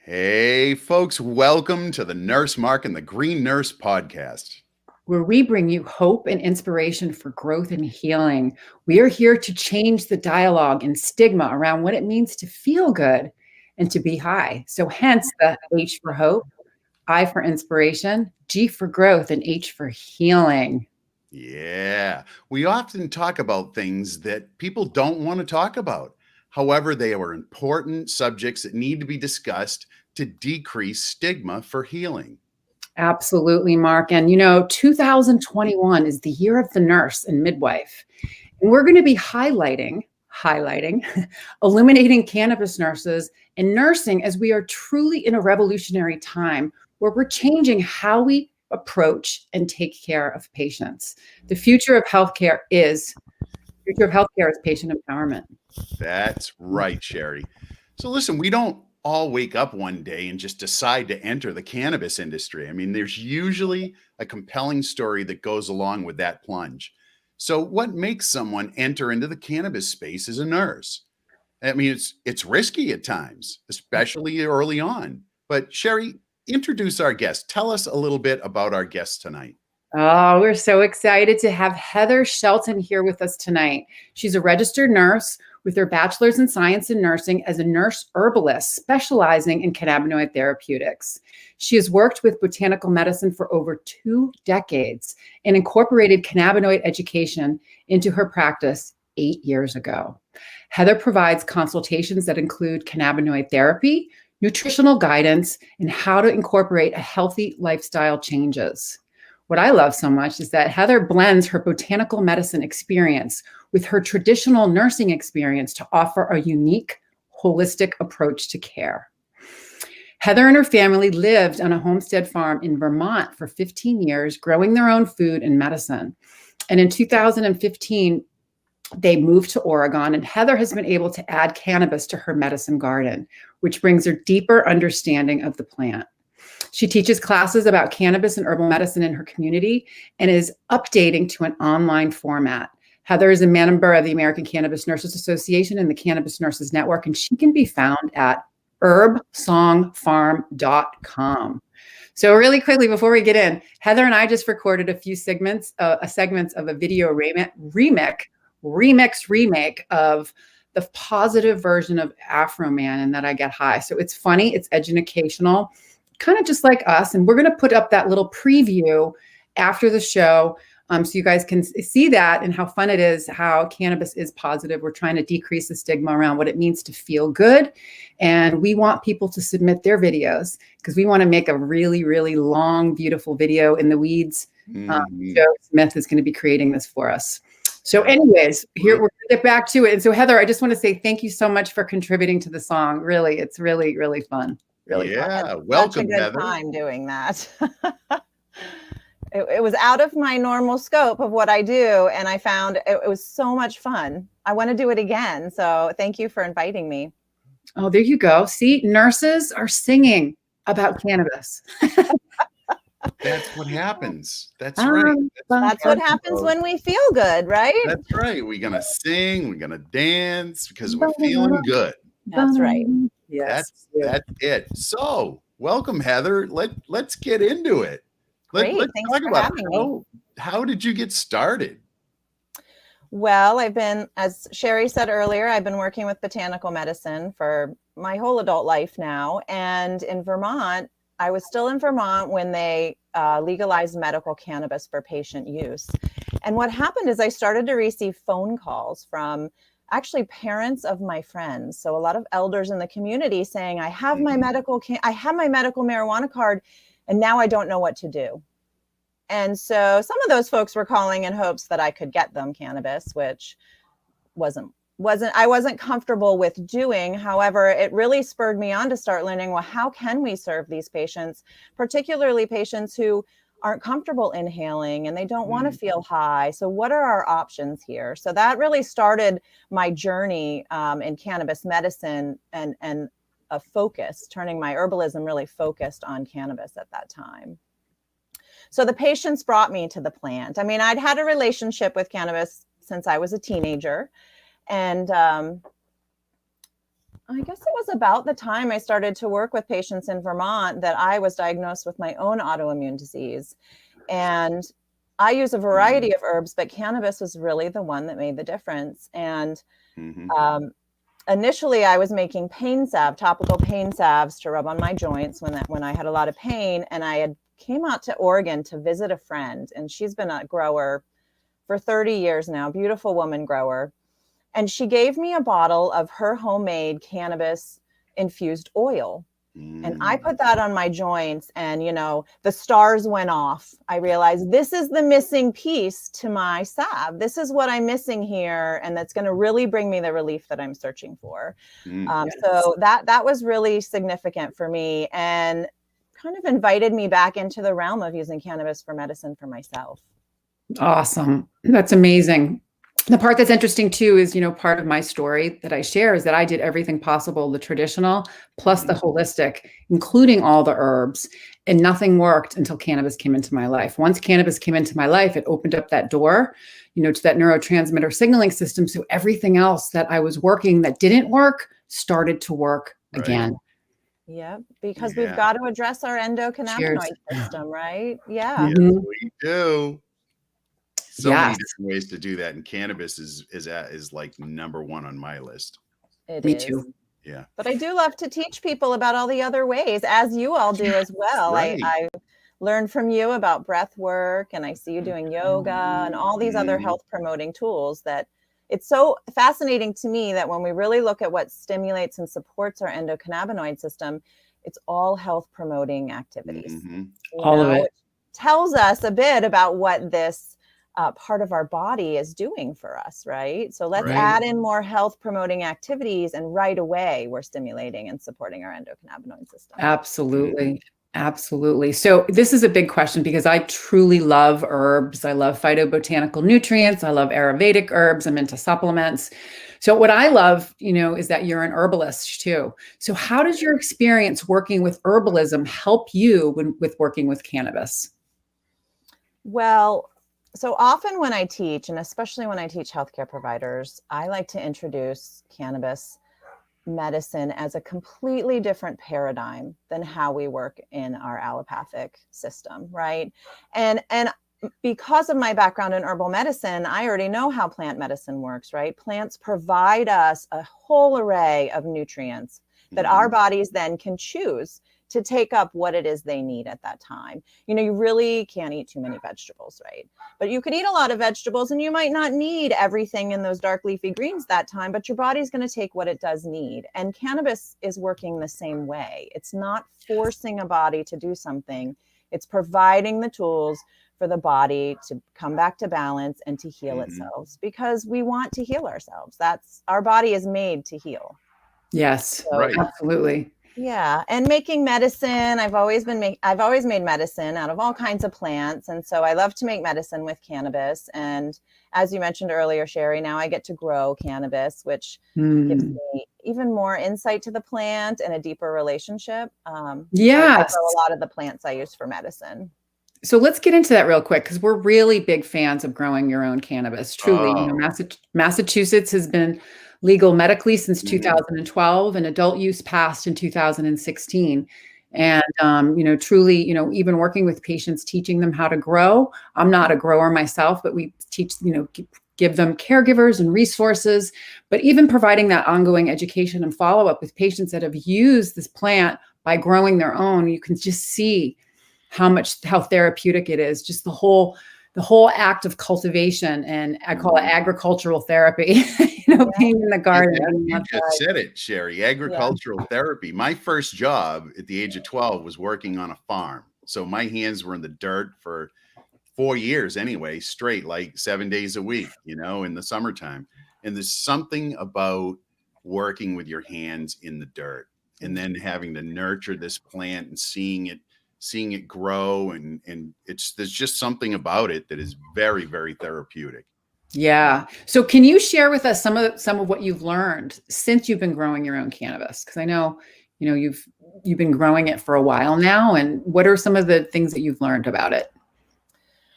Hey, folks, welcome to the Nurse Mark and the Green Nurse podcast, where we bring you hope and inspiration for growth and healing. We are here to change the dialogue and stigma around what it means to feel good and to be high. So hence the H for hope, I for inspiration, G for growth, and H for healing. Yeah, we often talk about things that people don't want to talk about. However, they are important subjects that need to be discussed to decrease stigma for healing. Absolutely, Mark. And 2021 is the year of the nurse and midwife. And we're going to be highlighting, illuminating cannabis nurses and nursing as we are truly in a revolutionary time where we're changing how we approach and take care of patients. The future of healthcare is patient empowerment. That's right, Sherry. So listen, we don't all wake up one day and just decide to enter the cannabis industry. I mean, there's usually a compelling story that goes along with that plunge. So what makes someone enter into the cannabis space as a nurse? I mean, it's risky at times, especially early on. But Sherry, introduce our guest. Tell us a little bit about our guest tonight. Oh, we're so excited to have Heather Shelton here with us tonight. She's a registered nurse with her bachelor's in science and nursing as a nurse herbalist specializing in cannabinoid therapeutics. She has worked with botanical medicine for over 2 decades and incorporated cannabinoid education into her practice 8 years ago. Heather provides consultations that include cannabinoid therapy, nutritional guidance, and how to incorporate a healthy lifestyle changes. What I love so much is that Heather blends her botanical medicine experience with her traditional nursing experience to offer a unique, holistic approach to care. Heather and her family lived on a homestead farm in Vermont for 15 years, growing their own food and medicine. And in 2015, they moved to Oregon, and Heather has been able to add cannabis to her medicine garden, which brings her deeper understanding of the plant. She teaches classes about cannabis and herbal medicine in her community and is updating to an online format. Heather is a member of the American Cannabis Nurses Association and the Cannabis Nurses Network, and she can be found at herbsongfarm.com. So really quickly, before we get in, Heather and I just recorded a few segments of a video remake of the positive version of Afro Man and That I Get High. So it's funny, it's educational, kind of just like us. And we're going to put up that little preview after the show so you guys can see that and how fun it is, how cannabis is positive. We're trying to decrease the stigma around what it means to feel good. And we want people to submit their videos because we want to make a really, really long, beautiful video in the weeds. Joe Smith is going to be creating this for us. So anyways, here we're going to get back to it. And so Heather, I just want to say thank you so much for contributing to the song. Really, it's really, really fun. Really fun. Welcome, Such a good Heather. time doing that. It was out of my normal scope of what I do, and I found it was so much fun. I want to do it again. So thank you for inviting me. Oh, there you go. See, nurses are singing about cannabis. That's what happens. That's right. That's what happens when we feel good, right? That's right. We're going to sing, we're going to dance because we're feeling good. That's right. Yes. That's it. So welcome, Heather. Let's get into it. Great. Let's Thanks talk for about having me. How did you get started? Well, as Sherry said earlier, I've been working with botanical medicine for my whole adult life now. And in Vermont, I was still in Vermont when they legalized medical cannabis for patient use. And what happened is I started to receive phone calls from actually parents of my friends. So a lot of elders in the community saying, I have my medical marijuana card, and now I don't know what to do. And so some of those folks were calling in hopes that I could get them cannabis, which I wasn't comfortable with doing. However, it really spurred me on to start learning, well, how can we serve these patients, particularly patients who aren't comfortable inhaling and they don't want to feel high. So what are our options here? So that really started my journey in cannabis medicine and a focus, turning my herbalism really focused on cannabis at that time. So the patients brought me to the plant. I mean, I'd had a relationship with cannabis since I was a teenager. And I guess it was about the time I started to work with patients in Vermont that I was diagnosed with my own autoimmune disease. And I use a variety of herbs, but cannabis was really the one that made the difference. And Mm-hmm. Initially, I was making pain salve, topical pain salves to rub on my joints when I had a lot of pain. And I had came out to Oregon to visit a friend, and she's been a grower for 30 years now, beautiful woman grower. And she gave me a bottle of her homemade cannabis infused oil. And I put that on my joints, and, you know, the stars went off. I realized this is the missing piece to my salve. This is what I'm missing here. And that's going to really bring me the relief that I'm searching for. Yes. So that was really significant for me, and kind of invited me back into the realm of using cannabis for medicine for myself. Awesome. That's amazing. The part that's interesting too is, you know, part of my story that I share is that I did everything possible, the traditional plus the holistic, including all the herbs, and nothing worked until cannabis came into my life. Once cannabis came into my life, it opened up that door, you know, to that neurotransmitter signaling system. So everything else that I was working that didn't work started to work again. Yeah, because we've got to address our endocannabinoid system, right? Yeah. Yes, we do. So many different ways to do that, and cannabis is like number one on my list. Me too. Yeah. But I do love to teach people about all the other ways, as you all do as well. Right. I learned from you about breath work, and I see you doing yoga and all these other health promoting tools. That it's so fascinating to me that when we really look at what stimulates and supports our endocannabinoid system, it's all health promoting activities. All of it. Which tells us a bit about what this part of our body is doing for us, right? So let's add in more health promoting activities, and right away we're stimulating and supporting our endocannabinoid system. Absolutely. Absolutely. So this is a big question because I truly love herbs. I love phytobotanical nutrients. I love Ayurvedic herbs. I'm into supplements. So what I love, you know, is that you're an herbalist too. So how does your experience working with herbalism help you with working with cannabis? Well, so often when I teach, and especially when I teach healthcare providers, I like to introduce cannabis medicine as a completely different paradigm than how we work in our allopathic system, right? And because of my background in herbal medicine, I already know how plant medicine works, right? Plants provide us a whole array of nutrients that our bodies then can choose to take up what it is they need at that time. You know, you really can't eat too many vegetables, right? But you could eat a lot of vegetables, and you might not need everything in those dark leafy greens that time, but your body's going to take what it does need. And cannabis is working the same way. It's not forcing a body to do something. It's providing the tools for the body to come back to balance and to heal itself, because we want to heal ourselves. That's our body is made to heal. Yes, So, absolutely. Yeah. And making medicine, I've always made medicine out of all kinds of plants. And so I love to make medicine with cannabis. And as you mentioned earlier, Sherry, now I get to grow cannabis, which gives me even more insight to the plant and a deeper relationship. Yes. I grow a lot of the plants I use for medicine. So let's get into that real quick, because we're really big fans of growing your own cannabis. Truly, you know, Massachusetts has been legal medically since 2012, and adult use passed in 2016. And, you know, truly, you know, even working with patients, teaching them how to grow. I'm not a grower myself, but we teach, you know, give them caregivers and resources, but even providing that ongoing education and follow-up with patients that have used this plant by growing their own. You can just see how therapeutic it is, just the whole act of cultivation, and I call it agricultural therapy, you know, being in the garden. You just said it, Sherry, agricultural therapy. My first job at the age of 12 was working on a farm. So my hands were in the dirt for 4 years anyway, straight, like 7 days a week, you know, in the summertime. And there's something about working with your hands in the dirt, and then having to nurture this plant and seeing it grow, and there's just something about it that is very, very therapeutic. Yeah. So can you share with us some of what you've learned since you've been growing your own cannabis? Because I know, you know, you've been growing it for a while now, and what are some of the things that you've learned about it?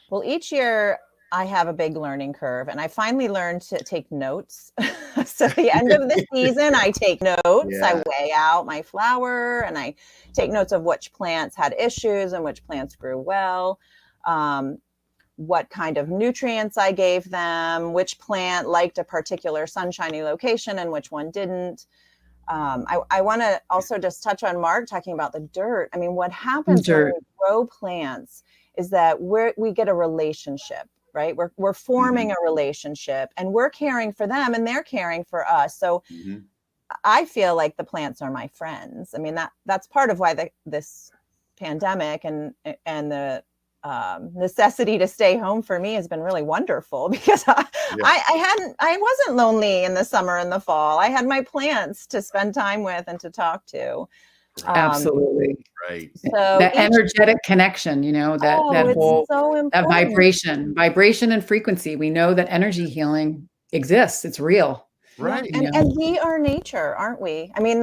Well, each year I have a big learning curve, and I finally learned to take notes. So at the end of the season, I take notes. I Yeah. weigh out my flower, and I take notes of which plants had issues and which plants grew well. What kind of nutrients I gave them, which plant liked a particular sunshiny location and which one didn't. I want to also just touch on Mark talking about the dirt. I mean, what happens when we grow plants is that we get a relationship, right? We're forming a relationship, and we're caring for them and they're caring for us. So I feel like the plants are my friends. I mean, that's part of why this pandemic and the necessity to stay home for me has been really wonderful, because I wasn't lonely in the summer and the fall. I had my plants to spend time with and to talk to. Absolutely. Right. So that energetic connection, that whole, so that vibration and frequency. We know that energy healing exists. It's real. Right. And we are nature, aren't we? I mean,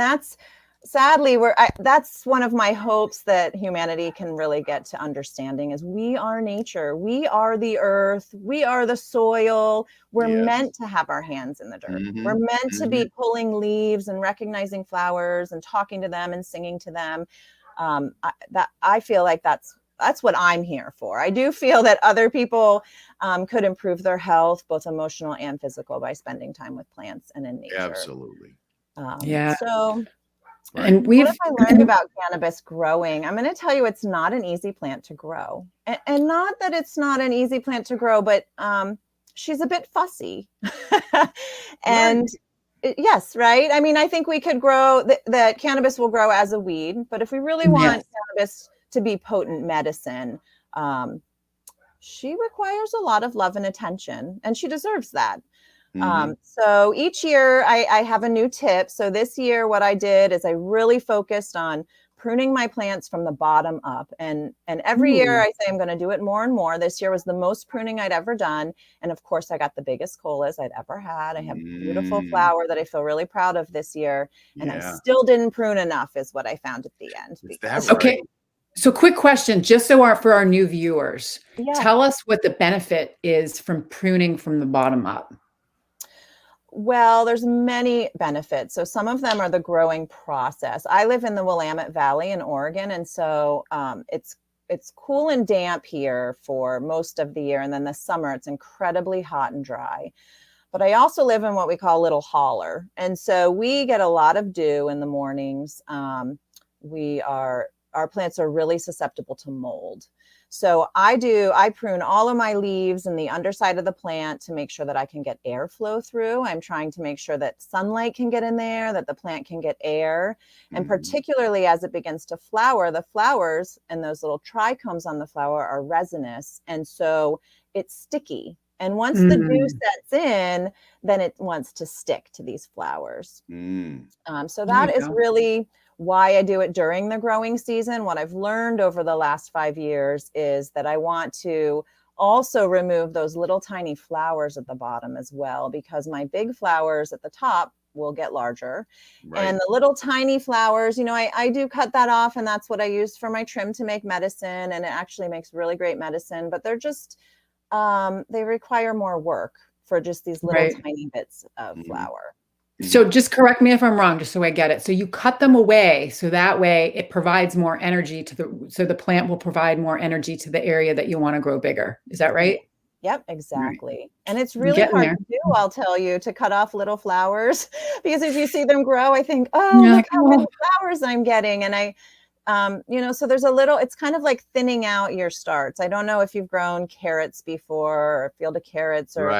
sadly, that's one of my hopes that humanity can really get to understanding is we are nature. We are the earth. We are the soil. We're meant to have our hands in the dirt. We're meant to be pulling leaves and recognizing flowers and talking to them and singing to them. I feel like that's what I'm here for. I do feel that other people could improve their health, both emotional and physical, by spending time with plants and in nature. Absolutely. So. Right. And what have I learned about cannabis growing? I'm going to tell you, it's not an easy plant to grow, and not that it's not an easy plant to grow, but she's a bit fussy. And yes, right. I mean, I think we could grow that cannabis will grow as a weed, but if we really want cannabis to be potent medicine, she requires a lot of love and attention, and she deserves that. So each year I have a new tip. So this year, what I did is I really focused on pruning my plants from the bottom up. And every year I say I'm going to do it more and more. This year was the most pruning I'd ever done. And of course, I got the biggest colas I'd ever had. I have beautiful flower that I feel really proud of this year. And I still didn't prune enough, is what I found at the end. Okay. So quick question, just so for our new viewers, tell us what the benefit is from pruning from the bottom up. Well, there's many benefits. So some of them are the growing process. I live in the Willamette Valley in Oregon, and so it's cool and damp here for most of the year, and then the summer it's incredibly hot and dry. But I also live in what we call Little Holler, and so we get a lot of dew in the mornings. Our plants are really susceptible to mold. So I prune all of my leaves and the underside of the plant to make sure that I can get airflow through. I'm trying to make sure that sunlight can get in there, that the plant can get air. And particularly as it begins to flower, the flowers and those little trichomes on the flower are resinous. And so it's sticky. And once the dew sets in, then it wants to stick to these flowers. So that is really why I do it during the growing season. What I've learned over the last 5 years is that I want to also remove those little tiny flowers at the bottom as well, because my big flowers at the top will get larger. And the little tiny flowers, I do cut that off, and that's what I use for my trim to make medicine. And it actually makes really great medicine, but they're just, they require more work for just these little tiny bits of flower. So just correct me if I'm wrong, just so I get it. So you cut them away, so that way it provides more energy so the plant will provide more energy to the area that you want to grow bigger. Is that right? Yep, exactly. And it's really hard to do, I'll tell you, to cut off little flowers, because as you see them grow, I think, look how many flowers I'm getting. And so there's it's kind of like thinning out your starts. I don't know if you've grown carrots before, or a field of carrots, or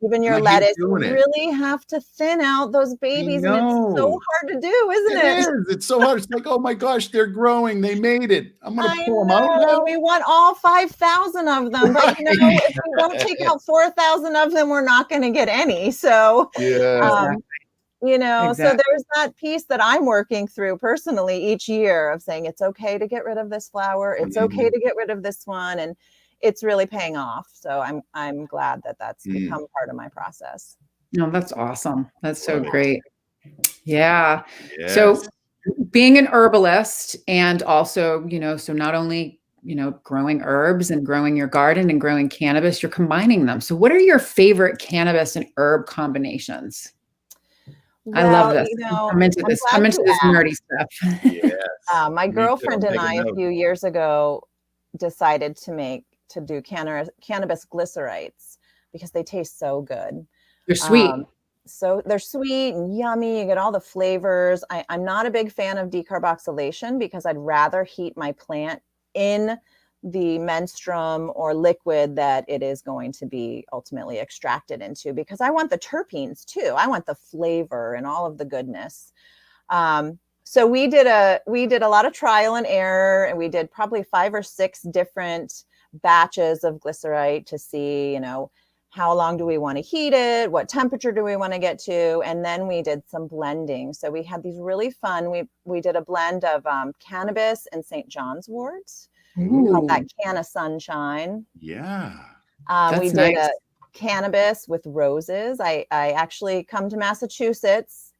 even your lettuce. You really have to thin out those babies, and it's so hard to do, isn't it? It is. It's so hard. It's like, oh my gosh, they're growing. They made it. I'm going to pull them out now. We want all 5,000 of them, but if we don't take out 4,000 of them, we're not going to get any. So, so there's that piece that I'm working through personally each year of saying it's okay to get rid of this flower. It's okay to get rid of this one. And it's really paying off. So I'm glad that that's become part of my process. No, that's awesome. That's so great. Yeah. So being an herbalist, and also, so not only growing herbs and growing your garden and growing cannabis, you're combining them. So what are your favorite cannabis and herb combinations? I love this. I'm into I'm this. glad I'm into you this asked. nerdy stuff. Yes. My Me too. girlfriend I'm and taking I, a notes. few years ago, decided to do cannabis glycerites because they taste so good. They're sweet. So they're sweet and yummy. You get all the flavors. I'm not a big fan of decarboxylation because I'd rather heat my plant in the menstruum or liquid that it is going to be ultimately extracted into, because I want the terpenes too. I want the flavor and all of the goodness. So we did a lot of trial and error, and we did probably 5 or 6 different batches of glycerite to see, how long do we want to heat it? What temperature do we want to get to? And then we did some blending. So we had these really fun, we did a blend of cannabis and St. John's wort. We called that Canna Sunshine. Yeah. We did nice. a cannabis with roses. I actually come to Massachusetts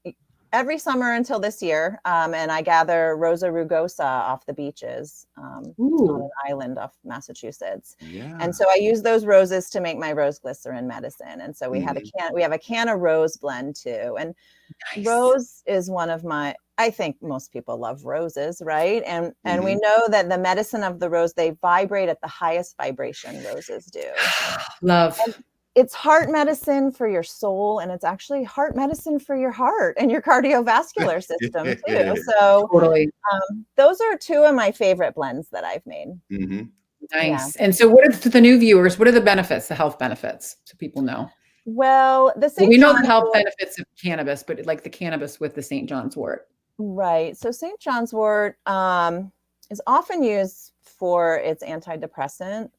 every summer until this year, and I gather Rosa rugosa off the beaches on an island off Massachusetts. Yeah. And so I use those roses to make my rose glycerin medicine. And so we have a canna rose blend too. And rose is one of I think most people love roses, right? And we know that the medicine of the rose, they vibrate at the highest vibration, roses do. Love. And it's heart medicine for your soul, and it's actually heart medicine for your heart and your cardiovascular system too. So totally. Those are 2 of my favorite blends that I've made. Mm-hmm. Nice. Yeah. And so what are the new viewers? What are the benefits, the health benefits, so people know? Well, we know the health benefits of cannabis, but like the cannabis with the St. John's wort. Right. So St. John's wort is often used for its antidepressant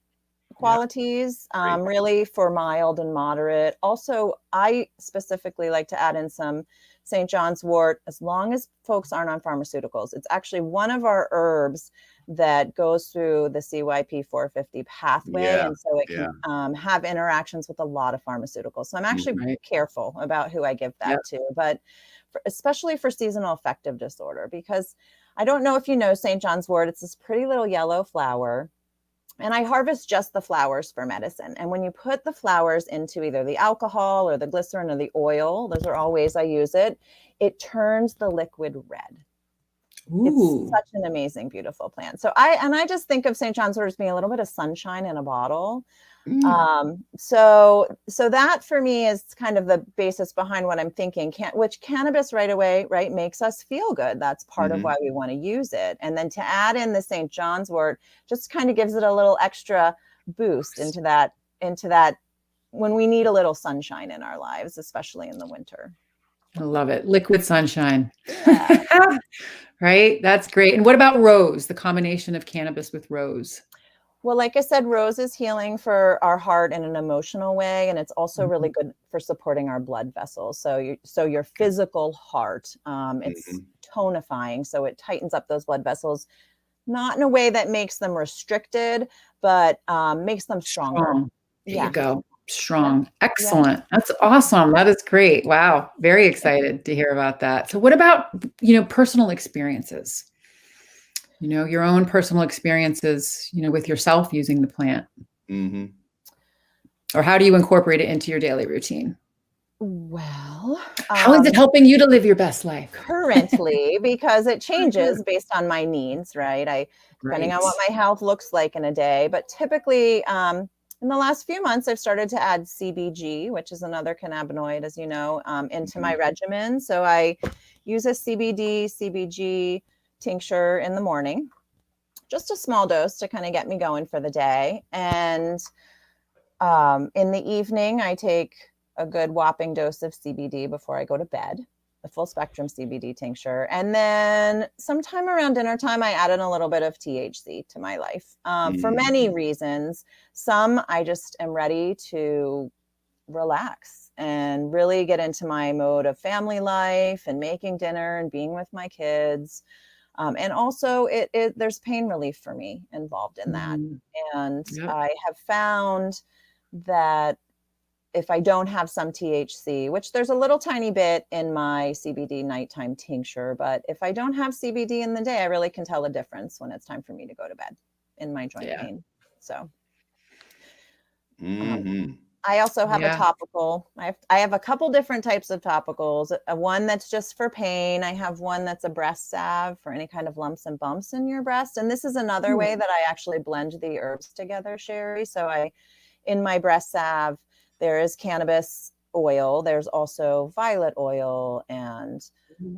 qualities, really for mild and moderate. Also, I specifically like to add in some St. John's wort as long as folks aren't on pharmaceuticals. It's actually one of our herbs that goes through the CYP 450 pathway, and so it can have interactions with a lot of pharmaceuticals. So I'm actually careful about who I give that to, but especially for seasonal affective disorder, because I don't know if you know St. John's wort, it's this pretty little yellow flower. And I harvest just the flowers for medicine. And when you put the flowers into either the alcohol or the glycerin or the oil, those are all ways I use it, it turns the liquid red. Ooh. It's such an amazing, beautiful plant. So I just think of St. John's wort as being a little bit of sunshine in a bottle. So that for me is kind of the basis behind what I'm thinking, which cannabis right away, makes us feel good. That's part of why we want to use it. And then to add in the St. John's wort just kind of gives it a little extra boost into that when we need a little sunshine in our lives, especially in the winter. I love it. Liquid sunshine. Yeah. Right. That's great. And what about rose, the combination of cannabis with rose? Well, like I said, rose is healing for our heart in an emotional way, and it's also really good for supporting our blood vessels. So your physical heart, it's tonifying, so it tightens up those blood vessels, not in a way that makes them restricted, but makes them stronger. There you go. Strong. Excellent. That's awesome. That is great. Wow. Very excited to hear about that. So what about, personal experiences? Your own personal experiences, with yourself using the plant. Or how do you incorporate it into your daily routine? Well, how is it helping you to live your best life? Currently, because it changes based on my needs, right? Depending on what my health looks like in a day. But typically, in the last few months, I've started to add CBG, which is another cannabinoid, as you know, into my regimen. So I use a CBG tincture in the morning, just a small dose to kind of get me going for the day. And in the evening, I take a good whopping dose of CBD before I go to bed, the full spectrum CBD tincture. And then sometime around dinner time, I add in a little bit of THC to my life for many reasons. Some, I just am ready to relax and really get into my mode of family life and making dinner and being with my kids. And also there's pain relief for me involved in that. And I have found that if I don't have some THC, which there's a little tiny bit in my CBD nighttime tincture, but if I don't have CBD in the day, I really can tell a difference when it's time for me to go to bed. in my joint Yeah. pain. So Hmm. I also have a Yeah. topical. I have a couple different types of topicals. One that's just for pain. I have one that's a breast salve for any kind of lumps and bumps in your breast. And this is another way that I actually blend the herbs together, Sherry. So in my breast salve, there is cannabis oil. There's also violet oil and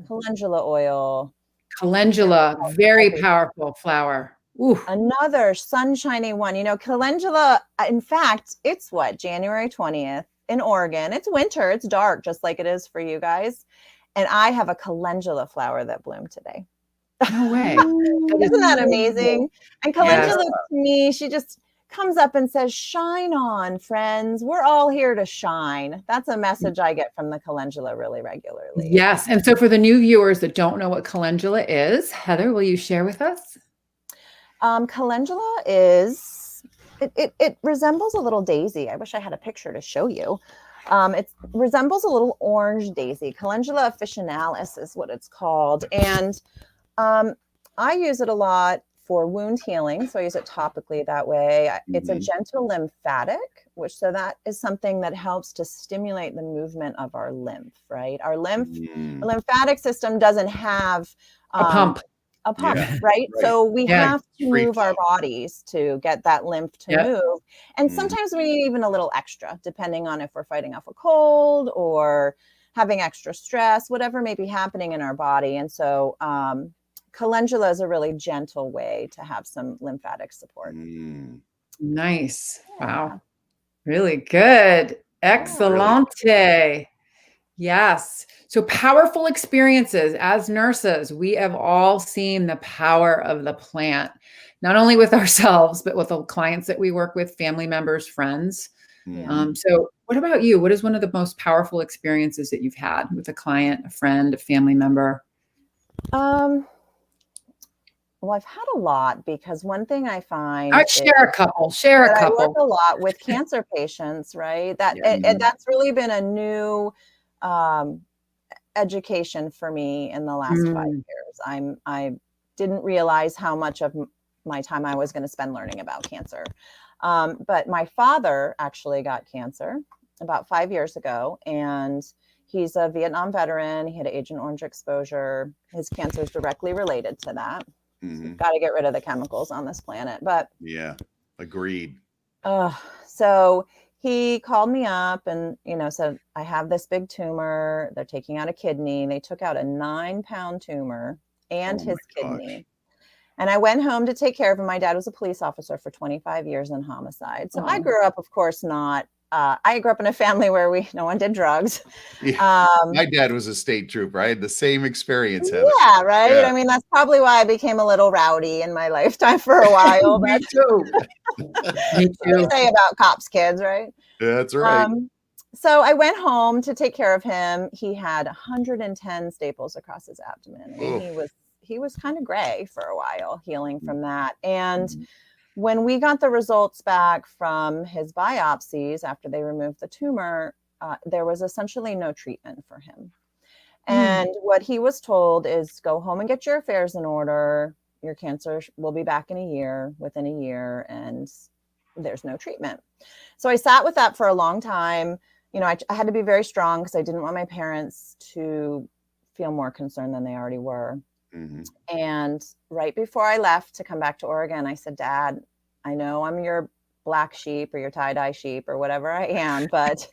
calendula oil. Calendula, very powerful flower. Ooh. Another sunshiny one, calendula, in fact, it's January 20th in Oregon. It's winter, it's dark, just like it is for you guys. And I have a calendula flower that bloomed today. No way. Isn't that amazing? And calendula, Yes. to me, she just comes up and says, shine on, friends. We're all here to shine. That's a message I get from the calendula really regularly. Yes. And so for the new viewers that don't know what calendula is, Heather, will you share with us? Calendula is, it resembles a little daisy. I wish I had a picture to show you. It resembles a little orange daisy. Calendula officinalis is what it's called. And I use it a lot for wound healing. So I use it topically that way. It's a gentle lymphatic, so that is something that helps to stimulate the movement of our lymph, right? Our lymphatic system doesn't have A pump. right? Right. So we have to Free move our flow. bodies to get that lymph to move. And sometimes we need even a little extra, depending on if we're fighting off a cold or having extra stress, whatever may be happening in our body. And so calendula is a really gentle way to have some lymphatic support. Nice. Wow. Really good. Excellente. Yes. So powerful experiences as nurses. We have all seen the power of the plant, not only with ourselves, but with the clients that we work with, family members, friends. So what about you? What is one of the most powerful experiences that you've had with a client, a friend, a family member? Well, I've had a lot, because one thing I find Share a couple. Share a couple. I work a lot with cancer patients, right? And that's really been a new education for me in the last 5 years. I didn't realize how much of my time I was going to spend learning about cancer. But my father actually got cancer about 5 years ago, and he's a Vietnam veteran. He had Agent Orange exposure. His cancer is directly related to that. Got to get rid of the chemicals on this planet. But yeah, agreed. So he called me up and, said, I have this big tumor. They're taking out a kidney. They took out a 9-pound tumor and his kidney. And I went home to take care of him. My dad was a police officer for 25 years in homicide. So I grew up, of course, I grew up in a family where no one did drugs. Yeah. My dad was a state trooper. I had the same experience, Heather. Yeah, right. Yeah. I mean, that's probably why I became a little rowdy in my lifetime for a while. Me too. Me too. Say about cops' kids, right? That's right. So I went home to take care of him. He had 110 staples across his abdomen. I mean, he was kind of gray for a while, healing from that. And when we got the results back from his biopsies after they removed the tumor, there was essentially no treatment for him. And what he was told is, go home and get your affairs in order. Your cancer will be back within a year, and there's no treatment. So I sat with that for a long time. I had to be very strong because I didn't want my parents to feel more concerned than they already were. And right before I left to come back to Oregon, I said, Dad, I know I'm your black sheep or your tie-dye sheep or whatever I am, but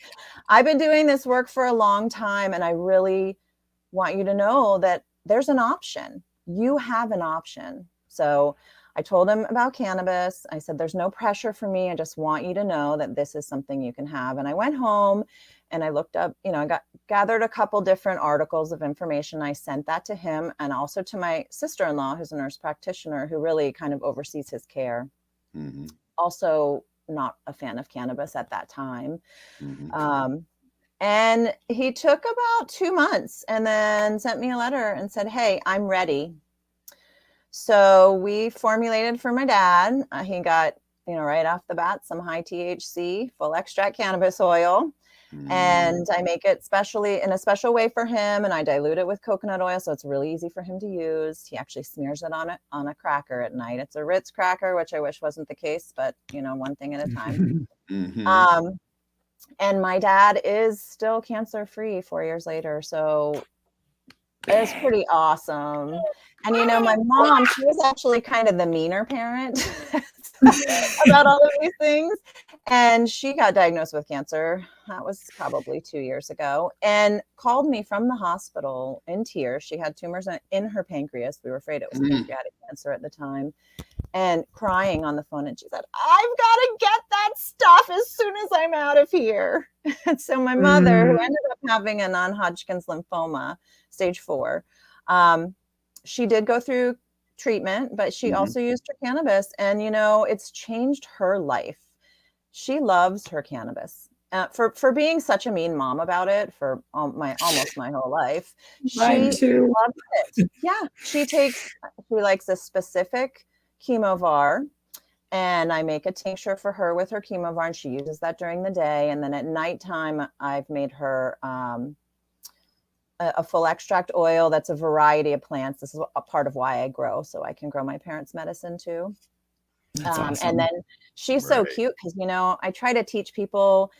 I've been doing this work for a long time, and I really want you to know that there's an option. You have an option. So I told him about cannabis. I said, there's no pressure for me. I just want you to know that this is something you can have. And I went home and I looked up, I gathered a couple different articles of information. I sent that to him and also to my sister-in-law, who's a nurse practitioner who really kind of oversees his care. Also not a fan of cannabis at that time. And he took about 2 months and then sent me a letter and said, hey, I'm ready. So we formulated for my dad. He got, right off the bat, some high THC, full extract cannabis oil. And I make it specially in a special way for him, and I dilute it with coconut oil, so it's really easy for him to use. He actually smears it on a cracker at night. It's a Ritz cracker, which I wish wasn't the case, but one thing at a time. And my dad is still cancer-free 4 years later, so it's pretty awesome. And my mom, she was actually kind of the meaner parent about all of these things. And she got diagnosed with cancer. That was probably 2 years ago, and called me from the hospital in tears. She had tumors in her pancreas. We were afraid it was pancreatic cancer at the time, and crying on the phone. And she said, I've got to get that stuff as soon as I'm out of here. And so my mother, who ended up having a non-Hodgkin's lymphoma, stage 4, she did go through treatment, but she also used her cannabis, and it's changed her life. She loves her cannabis for being such a mean mom about it for almost my whole life. Mine too. Loves it. Yeah, she likes a specific chemovar, and I make a tincture for her with her chemovar, and she uses that during the day, and then at nighttime I've made her a full extract oil that's a variety of plants. This is a part of why I grow, so I can grow my parents' medicine too. That's awesome. And then she's so cute because, I try to teach people,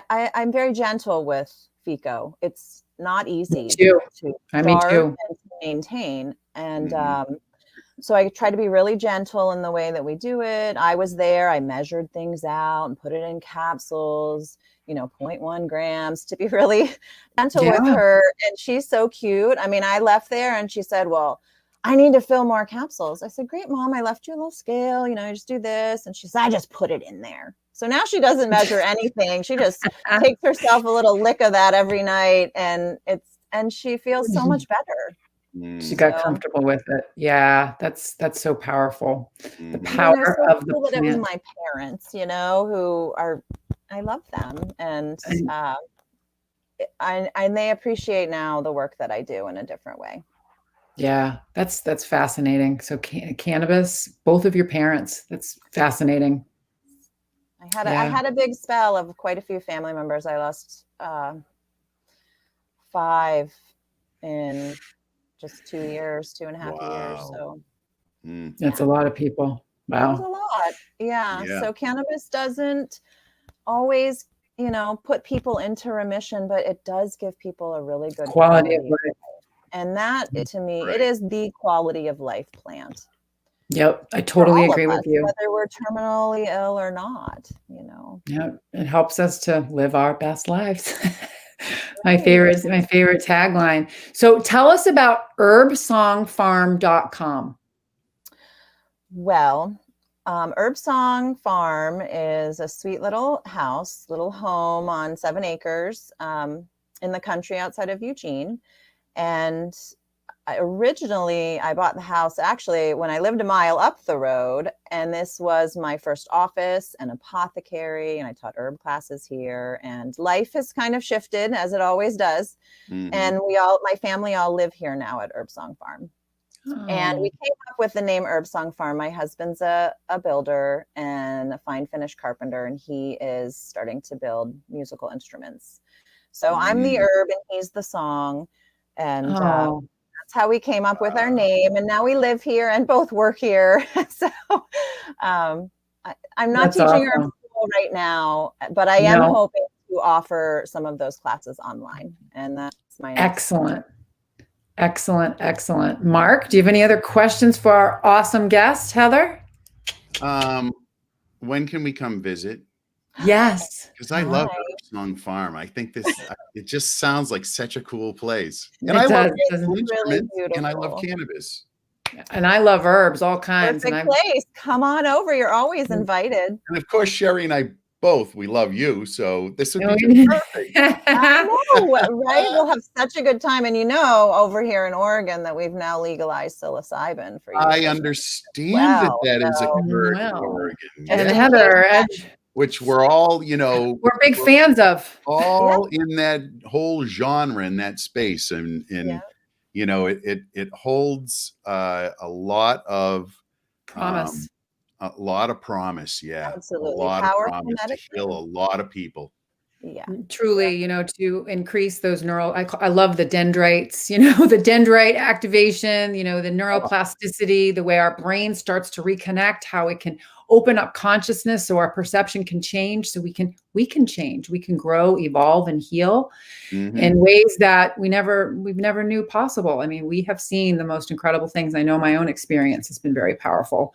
I'm very gentle with FICO. It's not easy to start and to maintain. And so I try to be really gentle in the way that we do it. I was there, I measured things out and put it in capsules, 0.1 grams, to be really gentle with her. And she's so cute. I mean, I left there and she said, well, I need to fill more capsules. I said, great, Mom, I left you a little scale, just do this. And she said, I just put it in there. So now she doesn't measure anything. She just takes herself a little lick of that every night, and she feels so much better. She got comfortable with it. Yeah, that's so powerful. The power of the plant. It was my parents, who are, I love them, and they appreciate now the work that I do in a different way. Yeah, that's fascinating. So cannabis, both of your parents, that's fascinating. I had a big spell of quite a few family members. I lost 5 in just 2.5 years. So that's a lot of people. Wow. That's a lot. Yeah. So cannabis doesn't always, put people into remission, but it does give people a really good quality of life. And that, to me, it is the quality of life plant. Yep, I totally agree with you. Whether we're terminally ill or not, Yeah, it helps us to live our best lives. My favorite tagline. So tell us about herbsongfarm.com. Well, Herbsong Farm is a sweet little home on 7 acres in the country outside of Eugene. And originally I bought the house actually when I lived a mile up the road, and this was my first office and apothecary, and I taught herb classes here, and life has kind of shifted as it always does. And my family all live here now at Herbsong Farm. And we came up with the name Herbsong Farm. My husband's a builder and a fine finish carpenter, and he is starting to build musical instruments. So I'm the herb and he's the song. And that's how we came up with our name. And now we live here and both work here. So I'm not teaching herb school right now, but I am hoping to offer some of those classes online. And that's my next Excellent. Mark, do you have any other questions for our awesome guest, Heather? When can we come visit? Yes. Because I love Herbsong Farm. I think it just sounds like such a cool place. And I love instruments, and I love cannabis. And I love herbs, all kinds. Perfect place. Come on over. You're always invited. And of course, Sherry and I we love you. So this would be just perfect. I know, right? We'll have such a good time. And over here in Oregon that we've now legalized psilocybin for you. I understand that is occurred in Oregon. And Heather, which we're all, we're big fans of. All in that whole genre, in that space. And it holds a lot of promise. A lot of promise, yeah. Absolutely. A lot of promise to heal a lot of people. Yeah. Truly, to increase those I love the dendrites, the dendrite activation, the neuroplasticity, the way our brain starts to reconnect, how it can open up consciousness so our perception can change, so we can change, we can grow, evolve, and heal in ways that we've never knew possible. I mean, we have seen the most incredible things. I know my own experience has been very powerful.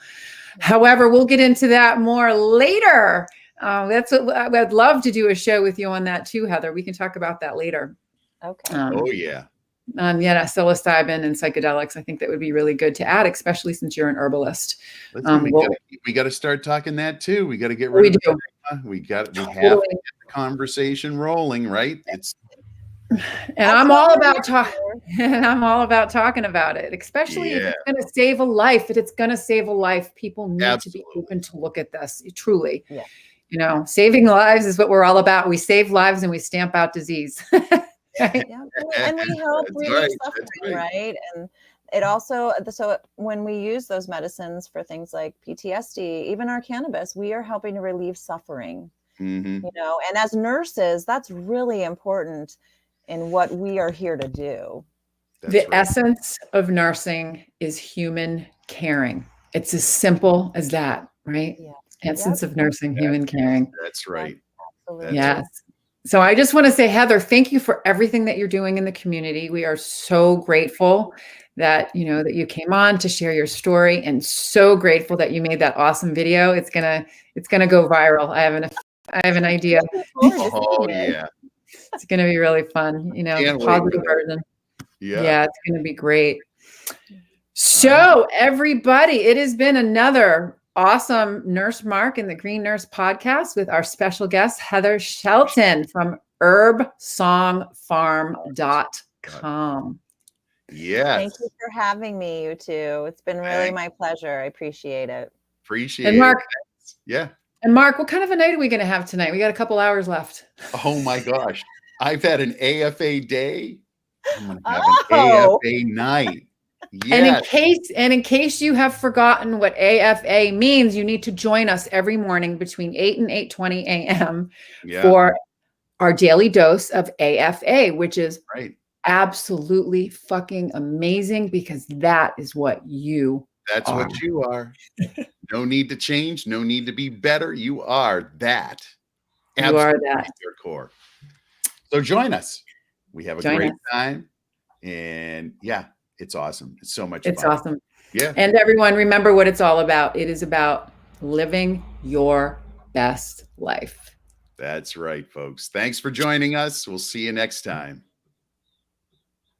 However, we'll get into that more later. That's what I'd love to do, a show with you on that too, Heather. We can talk about that later. Okay. Oh yeah. Psilocybin and psychedelics. I think that would be really good to add, especially since you're an herbalist. We got to start talking that too. We got to get rid of it. We have to get the conversation rolling, right? And I'm all about talking about it, especially if it's going to save a life. If it's going to save a life, people need to be open to look at this. Truly. Yeah. Saving lives is what we're all about. We save lives and we stamp out disease. Right? Yeah. And we help relieve suffering, right? And it also, so when we use those medicines for things like PTSD, even our cannabis, we are helping to relieve suffering. And as nurses, that's really important in what we are here to do. The essence of nursing is human caring. It's as simple as that, right? Yeah. Essence of nursing, human caring. That's right. Absolutely. Yes. So I just want to say, Heather, thank you for everything that you're doing in the community. We are so grateful that, that you came on to share your story, and so grateful that you made that awesome video. It's going to go viral. I have an idea. Oh yeah. It's going to be really fun, the positive version. Yeah, it's going to be great. So everybody, it has been another awesome Nurse Mark and the Green Nurse podcast with our special guest, Heather Shelton from herbsongfarm.com. Yes. Thank you for having me, you two. It's been really my pleasure. I appreciate it. And Mark, yeah. And Mark, what kind of a night are we going to have tonight? We got a couple hours left. Oh my gosh. I've had an AFA day. I'm going to have an AFA night. Yes. And in case you have forgotten what AFA means, you need to join us every morning between 8 and 8:20 a.m. for our daily dose of AFA, which is absolutely fucking amazing, because that is what you are. What you are. No need to change. No need to be better. You are that. You are that. Your core. So join us. We have a great time. And it's awesome. It's so much fun. It's awesome. Yeah. And everyone, remember what it's all about. It is about living your best life. That's right, folks. Thanks for joining us. We'll see you next time.